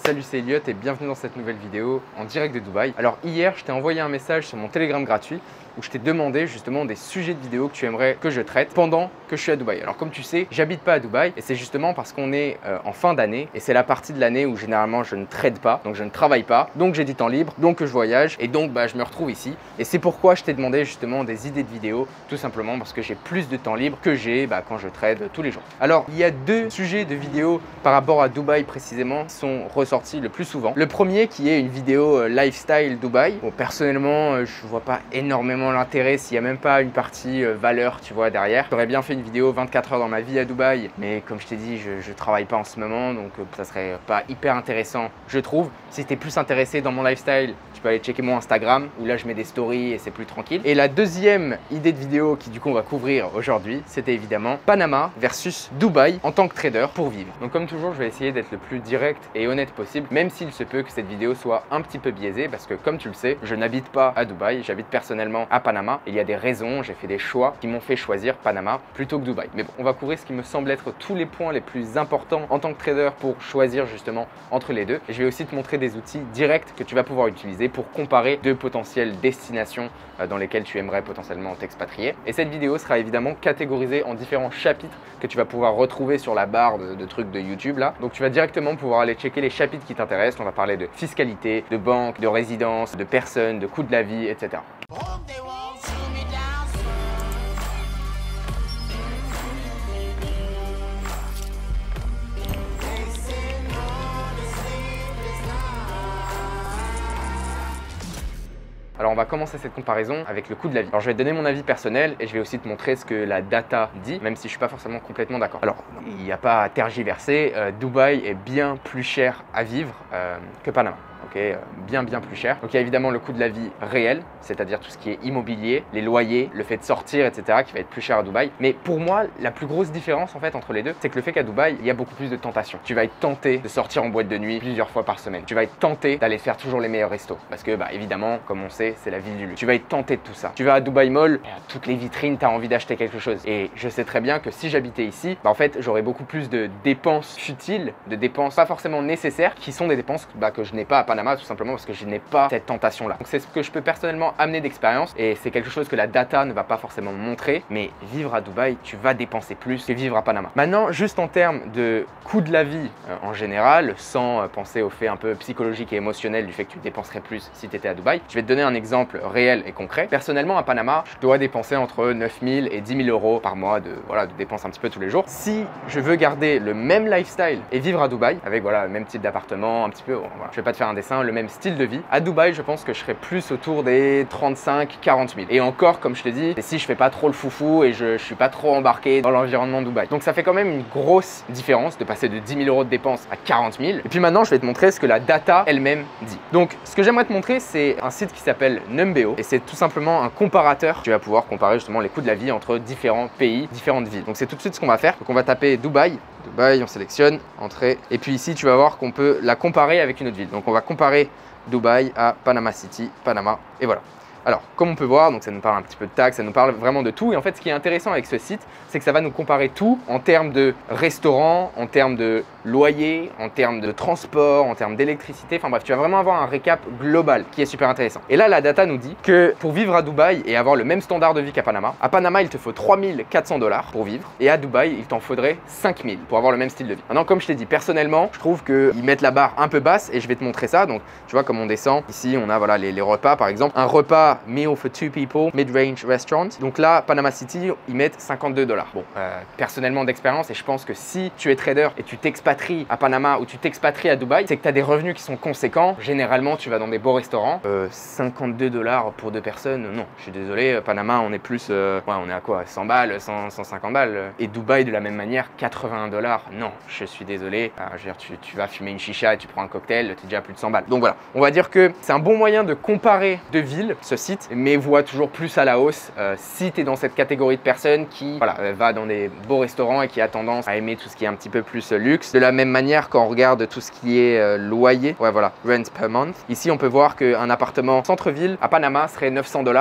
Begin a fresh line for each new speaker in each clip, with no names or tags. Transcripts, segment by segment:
Salut, c'est Elliot et bienvenue dans cette nouvelle vidéo en direct de Dubaï. Alors hier, je t'ai envoyé un message sur mon Telegram gratuit où je t'ai demandé justement des sujets de vidéos que tu aimerais que je traite pendant que je suis à Dubaï. Alors comme tu sais, j'habite pas à Dubaï et c'est justement parce qu'on est en fin d'année et c'est la partie de l'année où généralement je ne trade pas, donc je ne travaille pas, donc j'ai du temps libre, donc je voyage et donc je me retrouve ici. Et c'est pourquoi je t'ai demandé justement des idées de vidéos, tout simplement parce que j'ai plus de temps libre que j'ai quand je trade tous les jours. Alors il y a deux sujets de vidéos par rapport à Dubaï précisément qui sont ressortis le plus souvent. Le premier qui est une vidéo lifestyle Dubaï. Bon, personnellement, je vois pas énormément l'intérêt s'il n'y a même pas une partie valeur, tu vois, derrière. J'aurais bien fait une vidéo 24 heures dans ma vie à Dubaï, mais comme je t'ai dit, je travaille pas en ce moment, donc ça serait pas hyper intéressant, je trouve. Si tu es plus intéressé dans mon lifestyle, tu peux aller checker mon Instagram, où là je mets des stories et c'est plus tranquille. Et la deuxième idée de vidéo qui du coup on va couvrir aujourd'hui, c'était évidemment Panama versus Dubaï en tant que trader pour vivre. Donc comme toujours, je vais essayer d'être le plus direct et honnête possible, même s'il se peut que cette vidéo soit un petit peu biaisée, parce que comme tu le sais, je n'habite pas à Dubaï, j'habite personnellement à Panama. Il y a des raisons, j'ai fait des choix qui m'ont fait choisir Panama plutôt que Dubaï. Mais bon, on va couvrir ce qui me semble être tous les points les plus importants en tant que trader pour choisir justement entre les deux. Et je vais aussi te montrer des outils directs que tu vas pouvoir utiliser pour comparer deux potentielles destinations dans lesquelles tu aimerais potentiellement t'expatrier. Et cette vidéo sera évidemment catégorisée en différents chapitres que tu vas pouvoir retrouver sur la barre de trucs de YouTube là. Donc tu vas directement pouvoir aller checker les chapitres qui t'intéressent. On va parler de fiscalité, de banque, de résidence, de personnes, de coût de la vie, etc. Alors on va commencer cette comparaison avec le coût de la vie. Alors je vais te donner mon avis personnel et je vais aussi te montrer ce que la data dit, même si je ne suis pas forcément complètement d'accord. Alors il n'y a pas à tergiverser, Dubaï est bien plus cher à vivre que Panama. Okay, bien plus cher. Donc il y a évidemment le coût de la vie réel, c'est-à-dire tout ce qui est immobilier, les loyers, le fait de sortir, etc. qui va être plus cher à Dubaï. Mais pour moi, la plus grosse différence en fait entre les deux, c'est que le fait qu'à Dubaï, il y a beaucoup plus de tentations. Tu vas être tenté de sortir en boîte de nuit plusieurs fois par semaine. Tu vas être tenté d'aller faire toujours les meilleurs restos. Parce que évidemment, comme on sait, c'est la ville du luxe. Tu vas être tenté de tout ça. Tu vas à Dubaï Mall, à toutes les vitrines, tu as envie d'acheter quelque chose. Et je sais très bien que si j'habitais ici, en fait, j'aurais beaucoup plus de dépenses futiles, de dépenses pas forcément nécessaires, qui sont des dépenses que je n'ai pas à Panama, tout simplement parce que je n'ai pas cette tentation là. Donc c'est ce que je peux personnellement amener d'expérience et c'est quelque chose que la data ne va pas forcément montrer, mais vivre à Dubaï, tu vas dépenser plus que vivre à Panama. Maintenant, juste en termes de coût de la vie en général, sans penser au fait un peu psychologique et émotionnel du fait que tu dépenserais plus si tu étais à Dubaï, je vais te donner un exemple réel et concret. Personnellement à Panama, je dois dépenser entre 9 000 et 10 000 euros par mois de dépenses un petit peu tous les jours. Si je veux garder le même lifestyle et vivre à Dubaï avec le même type d'appartement, un petit peu, je vais pas te faire un dessin, le même style de vie. À Dubaï, je pense que je serais plus autour des 35-40 000. Et encore, comme je te dis, c'est si je fais pas trop le foufou et je suis pas trop embarqué dans l'environnement de Dubaï. Donc ça fait quand même une grosse différence de passer de 10 000 euros de dépenses à 40 000. Et puis maintenant, je vais te montrer ce que la data elle-même dit. Donc ce que j'aimerais te montrer, c'est un site qui s'appelle Numbeo et c'est tout simplement un comparateur. Tu vas pouvoir comparer justement les coûts de la vie entre différents pays, différentes villes. Donc c'est tout de suite ce qu'on va faire. Donc on va taper Dubaï. Dubaï, on sélectionne, entrée. Et puis ici, tu vas voir qu'on peut la comparer avec une autre ville. Donc on va comparer Dubaï à Panama City, Panama, et voilà. Alors, comme on peut voir, donc ça nous parle un petit peu de taxes, ça nous parle vraiment de tout. Et en fait, ce qui est intéressant avec ce site, c'est que ça va nous comparer tout en termes de restaurants, en termes de loyer, en termes de transport, en termes d'électricité. Enfin bref, tu vas vraiment avoir un récap global qui est super intéressant. Et là, la data nous dit que pour vivre à Dubaï et avoir le même standard de vie qu'à Panama, il te faut 3 400 $ pour vivre. Et à Dubaï, il t'en faudrait 5 000 pour avoir le même style de vie. Maintenant, comme je t'ai dit, personnellement, je trouve qu'ils mettent la barre un peu basse et je vais te montrer ça. Donc, tu vois, comme on descend, ici, on a les repas, par exemple. Un repas meal for two people, mid-range restaurant. Donc là, Panama City, ils mettent 52 $. Bon, personnellement d'expérience, et je pense que si tu es trader et tu t'expatries à Panama ou tu t'expatries à Dubaï, c'est que tu as des revenus qui sont conséquents. Généralement, tu vas dans des beaux restaurants. 52 $ pour deux personnes, non, je suis désolé. Panama, on est plus, on est à quoi, 100 balles, 150 balles. Et Dubaï, de la même manière, 81 $. Non, je suis désolé. Je veux dire, tu vas fumer une chicha et tu prends un cocktail, tu es déjà à plus de 100 balles. Donc voilà, on va dire que c'est un bon moyen de comparer deux villes, ce site, mais voit toujours plus à la hausse si tu es dans cette catégorie de personnes qui va dans des beaux restaurants et qui a tendance à aimer tout ce qui est un petit peu plus luxe. De la même manière, quand on regarde tout ce qui est loyer, ouais voilà, rent per month, ici on peut voir qu'un appartement centre-ville à Panama serait 900 $.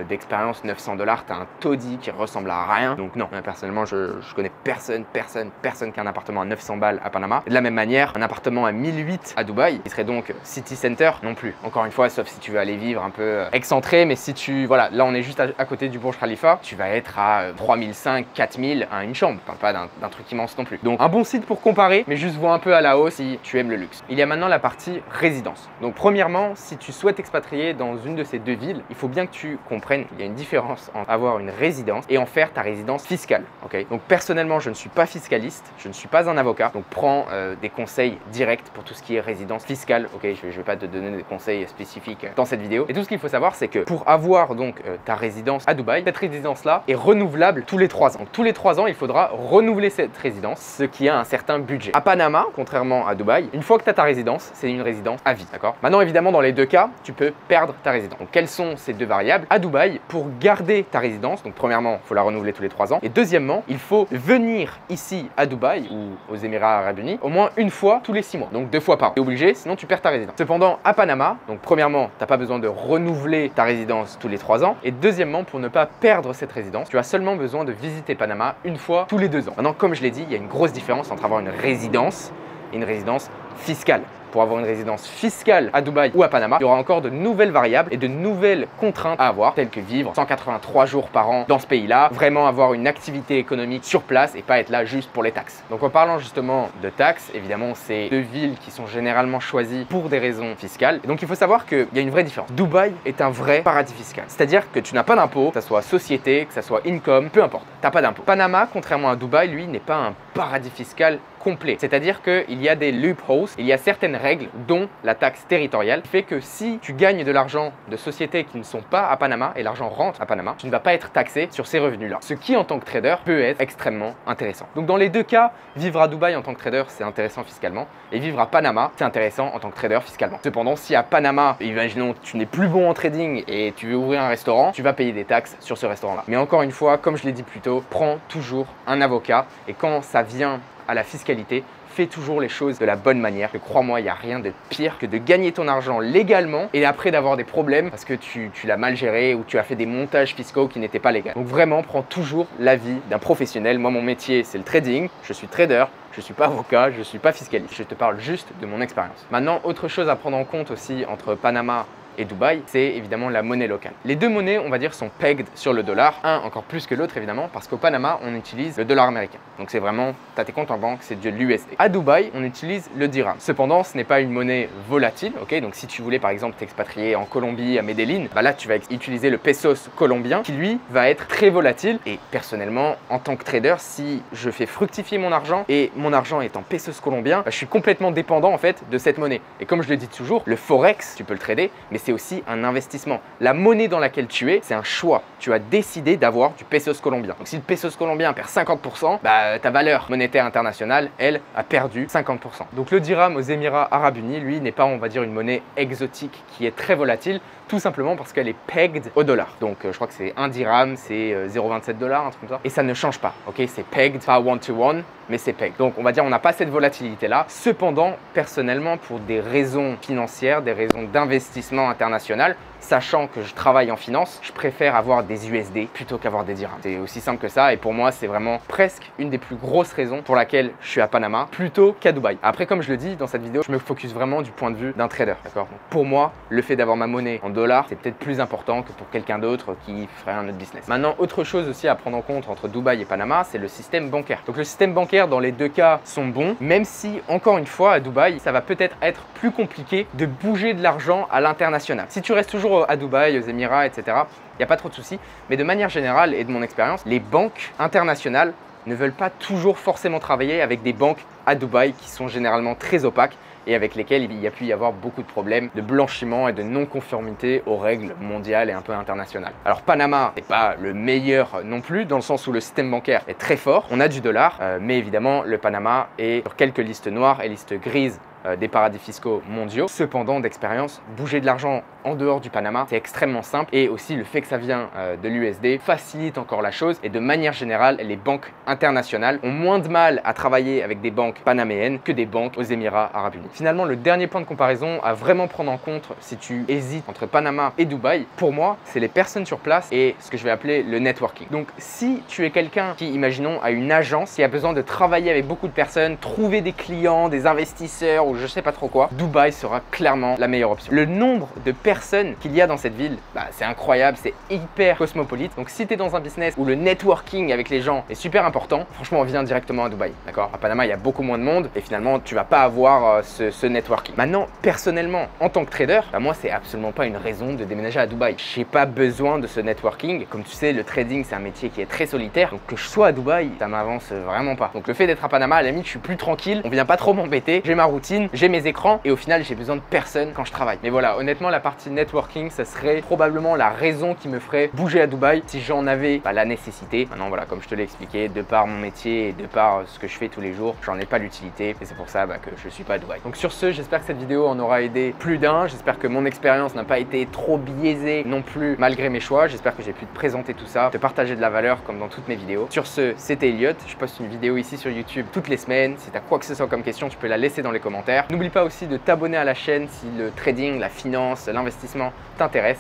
D'expérience, 900 $, t'as un taudis qui ressemble à rien. Donc non, personnellement, je connais personne qui a un appartement à 900 balles à Panama. Et de la même manière, un appartement à 1008 à Dubaï, qui serait donc city center, non plus. Encore une fois, sauf si tu veux aller vivre un peu excentré, mais si tu, voilà, là on est juste à côté du Burj Khalifa, tu vas être à 3500, 4000 à une chambre. Je parle pas d'un truc immense non plus. Donc un bon site pour comparer, mais juste vois un peu à la hausse si tu aimes le luxe. Il y a maintenant la partie résidence. Donc premièrement, si tu souhaites expatrier dans une de ces deux villes, il faut bien que tu comprennes qu'il y a une différence entre avoir une résidence et en faire ta résidence fiscale. Okay, donc personnellement, je ne suis pas fiscaliste, je ne suis pas un avocat, donc prends des conseils directs pour tout ce qui est résidence fiscale. Ok, je ne vais pas te donner des conseils spécifiques dans cette vidéo. Et tout ce qu'il faut savoir, c'est que pour avoir donc ta résidence à Dubaï, cette résidence-là est renouvelable tous les 3 ans. Donc tous les 3 ans, il faudra renouveler cette résidence, ce qui a un certain budget. À Panama, contrairement à Dubaï, une fois que tu as ta résidence, c'est une résidence à vie, d'accord? Maintenant, évidemment, dans les deux cas, tu peux perdre ta résidence. Donc quelles sont ces deux variables? À Dubaï, pour garder ta résidence, donc premièrement, il faut la renouveler tous les 3 ans. Et deuxièmement, il faut venir ici à Dubaï ou aux Émirats Arabes Unis au moins une fois tous les 6 mois. Donc 2 fois par an. Tu es obligé, sinon tu perds ta résidence. Cependant, à Panama, donc premièrement, tu n'as pas besoin de renouveler ta résidence tous les 3 ans. Et deuxièmement, pour ne pas perdre cette résidence, tu as seulement besoin de visiter Panama une fois tous les 2 ans. Maintenant, comme je l'ai dit, il y a une grosse différence entre avoir une résidence et une résidence fiscale. Pour avoir une résidence fiscale à Dubaï ou à Panama, il y aura encore de nouvelles variables et de nouvelles contraintes à avoir, telles que vivre 183 jours par an dans ce pays-là, vraiment avoir une activité économique sur place et pas être là juste pour les taxes. Donc en parlant justement de taxes, évidemment, c'est deux villes qui sont généralement choisies pour des raisons fiscales. Et donc il faut savoir qu'il y a une vraie différence. Dubaï est un vrai paradis fiscal. C'est-à-dire que tu n'as pas d'impôt, que ce soit société, que ce soit income, peu importe, tu n'as pas d'impôt. Panama, contrairement à Dubaï, lui, n'est pas un paradis fiscal complet. C'est-à-dire qu'il y a des loopholes, il y a certaines règles, dont la taxe territoriale, qui fait que si tu gagnes de l'argent de sociétés qui ne sont pas à Panama et l'argent rentre à Panama, tu ne vas pas être taxé sur ces revenus-là. Ce qui, en tant que trader, peut être extrêmement intéressant. Donc dans les deux cas, vivre à Dubaï en tant que trader, c'est intéressant fiscalement, et vivre à Panama, c'est intéressant en tant que trader fiscalement. Cependant, si à Panama, imaginons tu n'es plus bon en trading et tu veux ouvrir un restaurant, tu vas payer des taxes sur ce restaurant-là. Mais encore une fois, comme je l'ai dit plus tôt, prends toujours un avocat, et quand ça vient à la fiscalité, fais toujours les choses de la bonne manière. Et crois-moi, il n'y a rien de pire que de gagner ton argent légalement et après d'avoir des problèmes parce que tu l'as mal géré ou tu as fait des montages fiscaux qui n'étaient pas légaux. Donc vraiment, prends toujours l'avis d'un professionnel. Moi, mon métier, c'est le trading. Je suis trader. Je ne suis pas avocat, je ne suis pas fiscaliste. Je te parle juste de mon expérience. Maintenant, autre chose à prendre en compte aussi entre Panama et Dubaï, c'est évidemment la monnaie locale. Les deux monnaies, on va dire, sont pegged sur le dollar, un encore plus que l'autre évidemment, parce qu'au Panama, on utilise le dollar américain. Donc c'est vraiment, tu as tes comptes en banque, c'est de l'USD. À Dubaï, on utilise le dirham. Cependant, ce n'est pas une monnaie volatile, ok? Donc si tu voulais par exemple t'expatrier en Colombie, à Medellín, bah là tu vas utiliser le pesos colombien, qui lui va être très volatile. Et personnellement, en tant que trader, si je fais fructifier mon argent et mon argent est en pesos colombien, bah, je suis complètement dépendant en fait de cette monnaie. Et comme je le dis toujours, le forex, tu peux le trader, mais c'est aussi un investissement. La monnaie dans laquelle tu es, c'est un choix. Tu as décidé d'avoir du pesos colombien. Donc si le pesos colombien perd 50%, bah, ta valeur monétaire internationale, elle, a perdu 50%. Donc le dirham aux Émirats Arabes Unis, lui, n'est pas, on va dire, une monnaie exotique qui est très volatile, tout simplement parce qu'elle est pegged au dollar. Donc je crois que c'est 1 dirham, c'est 0,27 $, un truc comme ça. Et ça ne change pas, ok? C'est pegged, pas one to one, mais c'est pegged. Donc on va dire on n'a pas cette volatilité-là. Cependant, personnellement, pour des raisons financières, des raisons d'investissement international, sachant que je travaille en finance, je préfère avoir des USD plutôt qu'avoir des dirhams. C'est aussi simple que ça et pour moi, c'est vraiment presque une des plus grosses raisons pour laquelle je suis à Panama plutôt qu'à Dubaï. Après, comme je le dis dans cette vidéo, je me focus vraiment du point de vue d'un trader, d'accord? Pour moi, le fait d'avoir ma monnaie en dollars, c'est peut-être plus important que pour quelqu'un d'autre qui ferait un autre business. Maintenant, autre chose aussi à prendre en compte entre Dubaï et Panama, c'est le système bancaire. Donc le système bancaire dans les deux cas sont bons, même si, encore une fois, à Dubaï, ça va peut-être être plus compliqué de bouger de l'argent à l'international. Si tu restes toujours à Dubaï, aux Émirats, etc., il n'y a pas trop de soucis. Mais de manière générale et de mon expérience, les banques internationales ne veulent pas toujours forcément travailler avec des banques à Dubaï qui sont généralement très opaques et avec lesquelles il y a pu y avoir beaucoup de problèmes de blanchiment et de non-conformité aux règles mondiales et un peu internationales. Alors Panama n'est pas le meilleur non plus, dans le sens où le système bancaire est très fort, on a du dollar, mais évidemment le Panama est sur quelques listes noires et listes grises des paradis fiscaux mondiaux. Cependant, d'expérience, bouger de l'argent en dehors du Panama, c'est extrêmement simple et aussi le fait que ça vient de l'USD facilite encore la chose et de manière générale, les banques internationales ont moins de mal à travailler avec des banques panaméennes que des banques aux Émirats Arabes Unis. Finalement, le dernier point de comparaison à vraiment prendre en compte si tu hésites entre Panama et Dubaï, pour moi, c'est les personnes sur place et ce que je vais appeler le networking. Donc, si tu es quelqu'un qui, imaginons, a une agence qui a besoin de travailler avec beaucoup de personnes, trouver des clients, des investisseurs ou je sais pas trop quoi, Dubaï sera clairement la meilleure option. Le nombre de personnes qu'il y a dans cette ville, c'est incroyable, c'est hyper cosmopolite. Donc, si tu es dans un business où le networking avec les gens est super important, franchement, on vient directement à Dubaï, d'accord? À Panama, il y a beaucoup moins de monde et finalement, tu vas pas avoir ce networking. Maintenant, personnellement, en tant que trader, moi, c'est absolument pas une raison de déménager à Dubaï. J'ai pas besoin de ce networking. Comme tu sais, le trading, c'est un métier qui est très solitaire. Donc, que je sois à Dubaï, ça m'avance vraiment pas. Donc, le fait d'être à Panama, à la limite, je suis plus tranquille. On vient pas trop m'embêter. J'ai ma routine, j'ai mes écrans et au final, j'ai besoin de personne quand je travaille. Mais voilà, honnêtement, la partie networking, ça serait probablement la raison qui me ferait bouger à Dubaï si j'en avais la nécessité. Maintenant, voilà, comme je te l'ai expliqué, de par mon métier et de par ce que je fais tous les jours, j'en ai pas l'utilité et c'est pour ça que je suis pas à Dubaï. Donc sur ce, j'espère que cette vidéo en aura aidé plus d'un. J'espère que mon expérience n'a pas été trop biaisée non plus malgré mes choix. J'espère que j'ai pu te présenter tout ça, te partager de la valeur comme dans toutes mes vidéos. Sur ce, c'était Elliot. Je poste une vidéo ici sur YouTube toutes les semaines. Si tu as quoi que ce soit comme question, tu peux la laisser dans les commentaires. N'oublie pas aussi de t'abonner à la chaîne si le trading, la finance, l'investissement t'intéresse.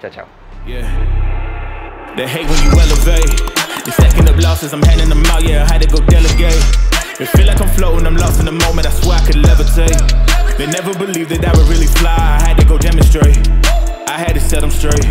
Ciao, ciao.
Yeah. They hate when you elevate. You're stacking up losses, I'm handing them out, yeah, I had to go delegate. It feel like I'm floating, I'm lost in the moment, I swear I could levitate. They never believed that I would really fly, I had to go demonstrate. I had to set them straight.